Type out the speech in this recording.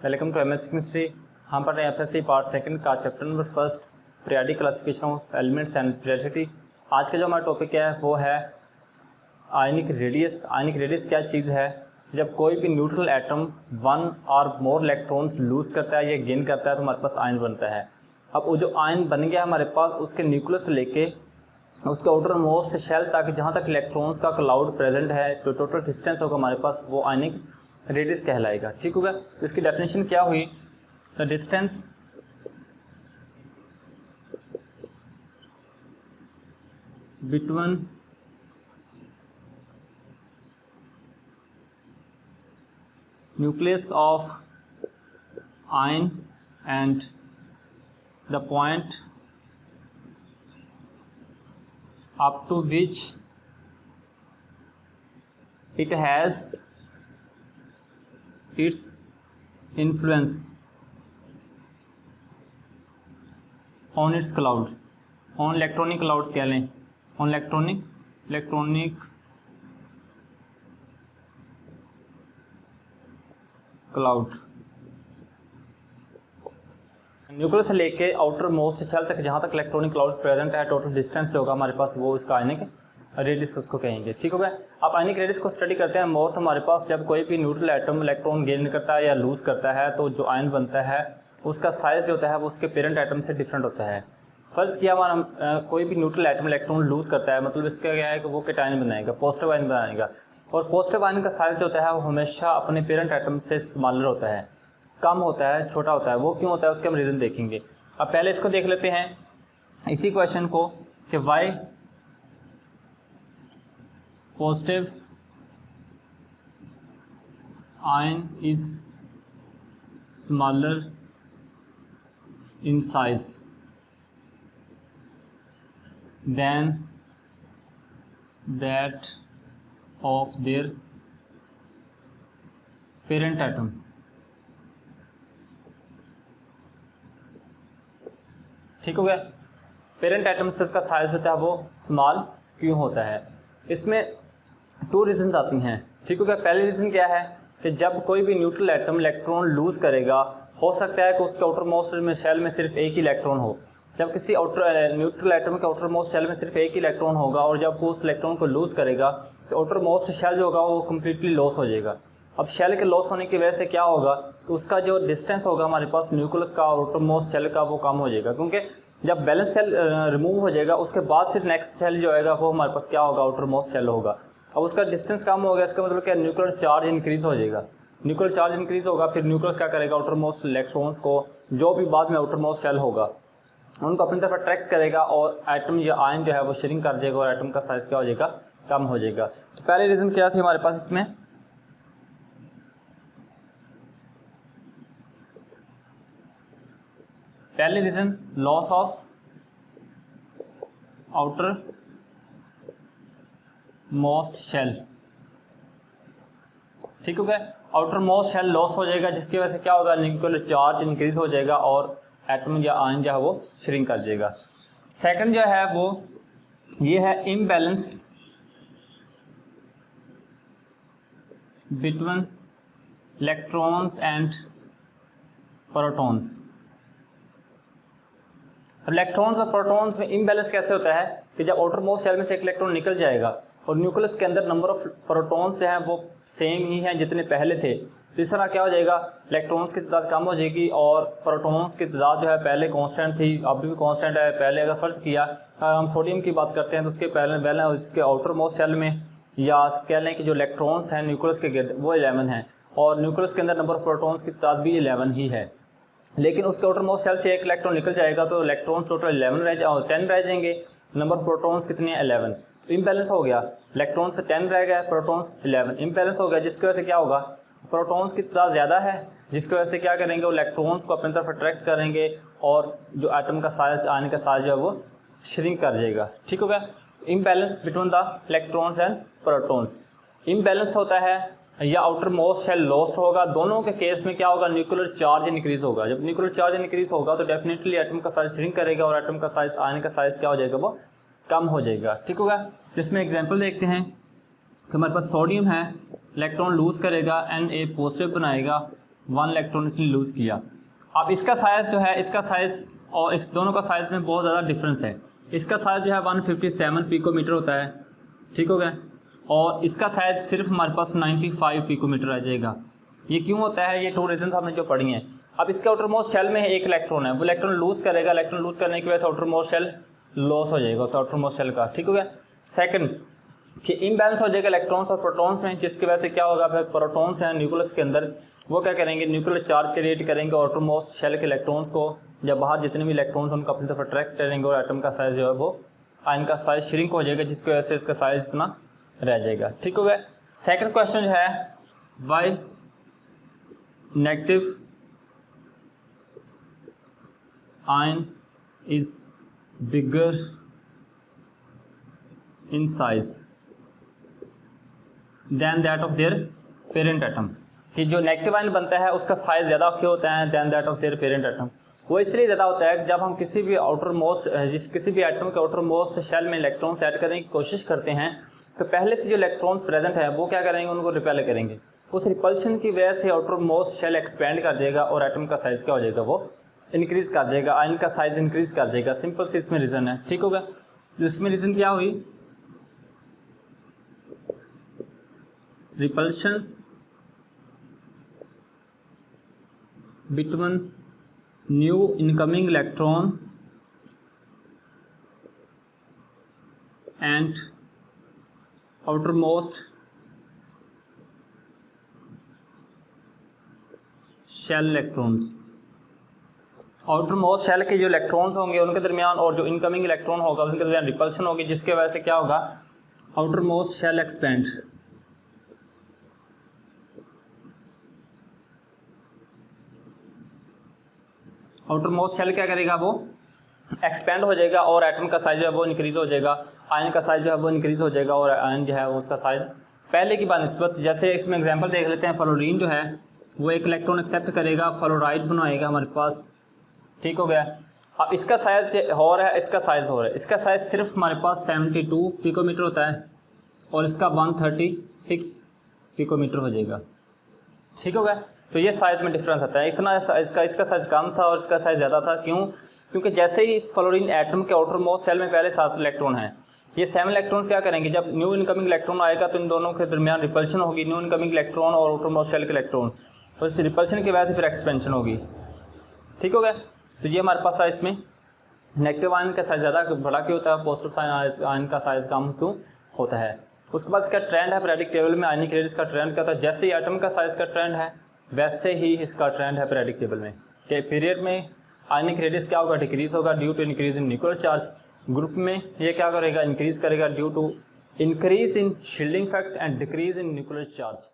Welcome to MS chemistry. हम पढ़ रहे हैं एफएससी पार्ट सेकंड का chapter number first, periodic classification of elements and periodicity. आज का जो हमारा टॉपिक है वो है आयनिक रेडियस। आयनिक रेडियस क्या चीज़ है? जब कोई भी न्यूट्रल एटम वन और मोर इलेक्ट्रॉन्स लूज करता है या गेन करता है तो हमारे पास आयन बनता है। अब वो जो आयन बन गया हमारे पास, उसके न्यूक्लियस से लेके उसके आउटर मोस्ट शेल तक जहाँ तक इलेक्ट्रॉन्स का क्लाउड प्रेजेंट है, तो टोटल डिस्टेंस होगा हमारे पास, वो आयनिक रेडियस कहलाएगा। ठीक होगा। तो इसकी डेफिनेशन क्या हुई? The distance between nucleus of ion and the point up to which it has its influence on its cloud, on electronic clouds कह लें, on electronic cloud। न्यूक्लियस से लेके आउटर मोस्ट शेल तक जहाँ तक इलेक्ट्रॉनिक क्लाउड प्रेजेंट है, total distance जो होगा हमारे पास वो इसका आयनिक रेडियस उसको कहेंगे। ठीक हो गया। आप आयनिक रेडियस को स्टडी करते हैं मोर, तो हमारे पास जब कोई भी न्यूट्रल एटम इलेक्ट्रॉन गेन करता है या लूज करता है तो जो आयन बनता है उसका साइज जो होता है वो उसके पेरेंट एटम से डिफरेंट होता है। फर्स्ट किया हमारा कोई भी न्यूट्रल एटम इलेक्ट्रॉन लूज करता है, मतलब इसका क्या है कि वो कैटायन बनाएगा, पॉजिटिव आयन बनाएगा, और पॉजिटिव आयन का साइज जो होता है वो हमेशा अपने पेरेंट एटम से स्मॉलर होता है, कम होता है, छोटा होता है। वो क्यों होता है उसके हम रीज़न देखेंगे। अब पहले इसको देख लेते हैं, इसी क्वेश्चन को, कि why positive ion is smaller in size than that of their parent atom. ठीक हो गया। पेरेंट एटम से इसका साइज होता है वो स्मॉल क्यों होता है? इसमें टू रीजंस आती हैं। ठीक हो गया। पहले रीज़न क्या है कि जब कोई भी न्यूट्रल एटम इलेक्ट्रॉन लूज करेगा, हो सकता है कि उसके आउटर मोस्ट में शेल में सिर्फ एक ही इलेक्ट्रॉन हो। जब किसी आउटर न्यूट्रल एटम के आउटर मोस्ट शेल में सिर्फ एक ही इलेक्ट्रॉन होगा और जब वो उस इलेक्ट्रॉन को लूज करेगा तो आउटर मोस्ट शेल जो होगा वो कम्प्लीटली लॉस हो जाएगा। अब शेल के लॉस होने की वजह से क्या होगा कि उसका जो डिस्टेंस होगा हमारे पास न्यूक्लियस का और आउटर मोस्ट शेल का वो कम हो जाएगा, क्योंकि जब वैलेंस शेल रिमूव हो जाएगा उसके बाद फिर नेक्स्ट शेल जो आएगा वो हमारे पास क्या होगा, आउटर मोस्ट शेल होगा। अब उसका डिस्टेंस कम हो गया, इसका मतलब क्या, न्यूक्लियर चार्ज इंक्रीज हो जाएगा। न्यूक्लियर चार्ज इंक्रीज होगा, फिर न्यूक्लियस क्या करेगा, आउटर मोस्ट इलेक्ट्रॉन्स को जो भी बाद में आउटर मोस्ट शेल होगा उनको अपनी तरफ अट्रैक्ट करेगा और एटम या आयन जो है वो श्रिंक कर देगा और एटम का साइज क्या हो जाएगा, कम हो जाएगा। तो पहले रीज़न क्या थी हमारे पास इसमें? पहले reason loss of outer most shell. ठीक हो गया। आउटर मोस्ट शेल लॉस हो जाएगा जिसकी वजह से क्या होगा, न्यूक्लियर चार्ज इंक्रीज हो जाएगा और एटम या आयन जो है वो श्रिंक कर जाएगा। सेकंड जो है वो ये है imbalance between electrons and protons. Electrons और प्रोटॉन्स में इम्बैलेंस कैसे होता है कि जब आउटर मोस्ट शेल में से एक इलेक्ट्रॉन निकल जाएगा और न्यूक्लियस के अंदर नंबर ऑफ प्रोटॉन्स जो हैं वो सेम ही हैं जितने पहले थे, तो इस तरह क्या हो जाएगा, इलेक्ट्रॉन्स की तादाद कम हो जाएगी और प्रोटॉन्स की तादाद जो है पहले कांस्टेंट थी, अभी भी कांस्टेंट है। पहले अगर फर्ज किया हम सोडियम की बात करते हैं तो उसके पहले उसके आउटर मोस्ट शेल में या कह लें कि जो इलेक्ट्रॉन्स हैं न्यूक्लियस के गिर्द वो 11 हैं और न्यूक्लियस के अंदर नंबर ऑफ प्रोटॉन्स की तादाद भी 11 ही है। लेकिन उसके आउटर मोस्ट शेल से एक इलेक्ट्रॉन निकल जाएगा तो इलेक्ट्रॉन टोटल 10 रह जाएंगे, नंबर ऑफ प्रोटॉन्स कितने हैं, 11। तो इम्बैलेंस हो गया, इलेक्ट्रॉन से 10 रह गया, प्रोटॉन्स 11, इम्बैलेंस हो गया, जिसकी वजह से क्या होगा, प्रोटॉन्स की तादाद ज़्यादा है, जिसकी वजह से क्या करेंगे, वो इलेक्ट्रॉन्स को अपनी तरफ अट्रैक्ट करेंगे और जो एटम का साइज, आने का साइज जो है वो श्रिंक कर जाएगा। ठीक हो गया। Imbalance between the electrons and protons. Imbalance होता है या आउटर मोस्ट शेल लॉस्ट होगा, दोनों के केस में क्या होगा, न्यूक्लियर चार्ज इंक्रीज होगा। जब न्यूक्लियर चार्ज इंक्रीज होगा तो डेफिनेटली एटम का साइज श्रिंक करेगा और एटम का साइज, आयन का साइज क्या हो जाएगा, वो कम हो जाएगा। ठीक होगा। जिसमें एग्जांपल देखते हैं कि हमारे पास सोडियम है, इलेक्ट्रॉन लूज करेगा, Na पॉजिटिव बनाएगा, 1 इलेक्ट्रॉन इसने लूज़ किया। अब इसका साइज़ जो है, इसका साइज़ और इस दोनों का साइज़ में बहुत ज़्यादा डिफरेंस है। इसका साइज़ जो है 157 पिकोमीटर होता है, ठीक हो गया, और इसका साइज़ सिर्फ हमारे पास 95 पिकोमीटर आ जाएगा। ये क्यों होता है? ये 2 रीजन हमने जो पढ़ी हैं। अब इसके आउटर मोस्ट शेल में एक इलेक्ट्रॉन है, वो इलेक्ट्रॉन लूज़ करेगा, इलेक्ट्रॉन लूज़ करने की वजह से आउटर मोस्ट शेल लॉस हो जाएगा उस आउटर मोस्ट शेल का, ठीक हो गया। सेकंड कि इम्बैलेंस हो जाएगा इलेक्ट्रॉन्स और प्रोटॉन्स में, जिसकी वजह से क्या होगा, फिर प्रोटॉन्स हैं न्यूक्लियस के अंदर, वो क्या करेंगे, न्यूक्लियर चार्ज क्रिएट करेंगे आउटर मोस्ट शेल के इलेक्ट्रॉन्स को, जब बाहर जितने भी इलेक्ट्रॉन्स उनको अपनी तरफ अट्रैक्ट करेंगे और एटम का साइज़ जो है वो आयन का साइज़ श्रिंक हो जाएगा, जिसकी वजह से इसका साइज़ इतना रह जाएगा, ठीक हो गया। सेकंड क्वेश्चन जो है, why negative ion is bigger in size than that of their parent atom, कि जो नेगेटिव आयन बनता है उसका साइज ज़्यादा क्यों होता है than that of their parent atom? वो इसलिए ज़्यादा होता है कि जब हम किसी भी किसी भी एटम के आउटर मोस्ट शेल में इलेक्ट्रॉन्स ऐड करने की कोशिश करते हैं, तो पहले से जो इलेक्ट्रॉन्स प्रेजेंट है वो क्या करेंगे, उनको रिपेल करेंगे। उस रिपल्शन की वजह से आउटर मोस्ट शेल एक्सपेंड कर देगा और एटम का साइज़ क्या हो जाएगा, वो इंक्रीज कर देगा, आयन का साइज़ इंक्रीज कर देगा। सिंपल से इसमें रीज़न है, ठीक होगा। इसमें रीज़न क्या हुई, repulsion between new incoming electron and outermost shell electrons। Outermost shell के जो इलेक्ट्रॉन्स होंगे उनके दरमियान और जो इनकमिंग इलेक्ट्रॉन होगा उनके दरमियान रिपल्शन होगी, जिसके वजह से क्या होगा, outermost shell expand. Outer most shell क्या करेगा, वो एक्सपेंड हो जाएगा और एटम का साइज जो है वो इंक्रीज हो जाएगा, आयन का साइज जो है वो इंक्रीज हो जाएगा और आयन जो है वो उसका साइज पहले की बानिस्बत, जैसे इसमें एग्जांपल देख लेते हैं, फ्लोरीन जो है वो एक इलेक्ट्रॉन एक्सेप्ट करेगा, फ्लोराइड बनाएगा हमारे पास, ठीक हो गया। अब इसका साइज हो रहा है, इसका साइज हो रहा है, इसका साइज सिर्फ हमारे पास 72 पिकोमीटर होता है और इसका 136 पिकोमीटर हो जाएगा, ठीक हो गया। तो ये साइज़ में डिफरेंस आता है, इतना इसका साइज़ कम था और इसका साइज़ ज़्यादा था। क्यों? क्योंकि जैसे ही इस फ्लोरीन एटम के आउटर मोस्ट शेल में पहले 7 इलेक्ट्रॉन हैं, ये 7 इलेक्ट्रॉन्स क्या करेंगे, जब न्यू इनकमिंग इलेक्ट्रॉन आएगा तो इन दोनों के दरमियान रिपल्शन होगी, न्यू इनकमिंग इलेक्ट्रॉन और आउटर मोस्ट शेल के इलेक्ट्रॉन्स, और इस रिपल्शन की वजह से फिर एक्सपेंशन होगी, ठीक हो गया। तो ये हमारे पास इसमें नेगेटिव आयन का साइज़ ज़्यादा बड़ा क्यों होता है, पॉजिटिव आयन का साइज़ कम क्यों होता है। उसके बाद इसका ट्रेंड है पीरियडिक टेबल में, आयनिक रेडियस का ट्रेंड क्या होता है, जैसे ही एटम का साइज़ का ट्रेंड है वैसे ही इसका ट्रेंड है पीरियडिक टेबल में, कि पीरियड में आयनिक रेडियस क्या होगा, डिक्रीज होगा due to increase in nuclear charge. Group में ये क्या करेगा, इंक्रीज करेगा due to increase in shielding effect and decrease in nuclear charge.